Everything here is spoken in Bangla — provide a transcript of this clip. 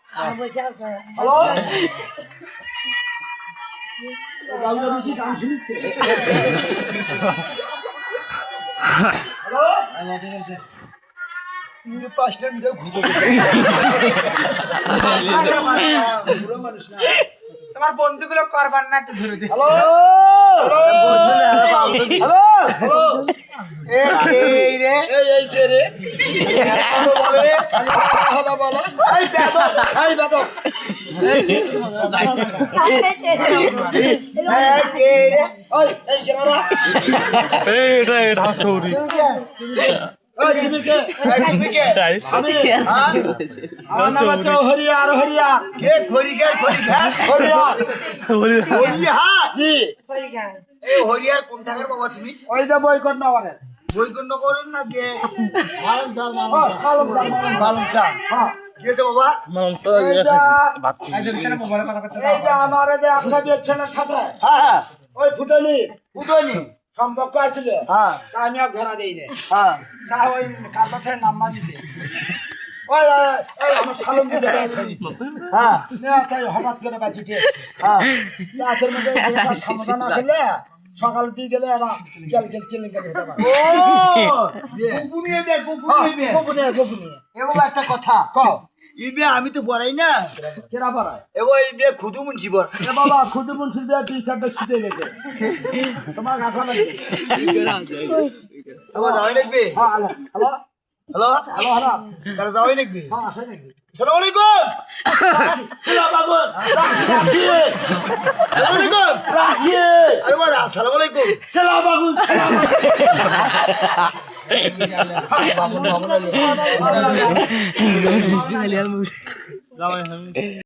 হ্যালো গাউয়া বেশি গান শুনছে হ্যালো তুমি পাঁচটা মিলে ঘুরো পুরো মানুষ না তোমার বন্ধুগুলো করবার না একটু ধরে দিই। হ্যালো হ্যালো হ্যালো এই রে এই কে রে কথা বলে কথা বলো এই বেদক এই বেদক এই কে রে ওই এই কেনারা এটা সৌরি ওই তুমি কে আমি আমার নাম হচ্ছে হরিয়ার হরিয়ার কে হরিয়ার হরিয়ার হরিয়ার জি এই হরিয়ার কোন থাকার বাবা তুমি? ওই যে বইকট নগরের বৈকুণ্ঠ করেন না কে? মালুম চাল হ্যাঁ কি হয়েছে বাবা? এইটা আমার যে একটা বিয়ের ছেলের সাথে হ্যাঁ ওই ফুটলি বুঝলি? সম্পর্ক আছিল হ্যাঁ তা আমি আর ধরা দেই না হ্যাঁ তা ওই কালপাঠের নাম্বার দিতে ওই ওই আমার সালম দিতে হ্যাঁ তাই হঠাৎ করে বাঁচিটে হ্যাঁ গাছের মধ্যে সমাধান না করলে সকাল দিয়ে গেলে এরা কেল কেল কেলে কেলে হতে পারে গোপনীয় দে গোপনীয় গোপনে গোপনে এগো একটা কথা ক ইবে আমি তো বড়াই না কেরা পারায় এগো ইবে খুদু মুন্সি বড় এ বাবা খুদু মুন্সির বিয়ে দুই চারটা ছুটে গেছে তোমার গাছা লাগবে তোমার যাওয়াই লাগবে হ্যাঁ hello hello hello hello hello তারা যাওয়াই লাগবে হ্যাঁ আসে নাকি সালাম আলাইকুম সালাম আলাইকুম সালাম আলাইকুম রাখিয়ে আরে বাবা আসসালামু আলাইকুম সালাম বাবু সালাম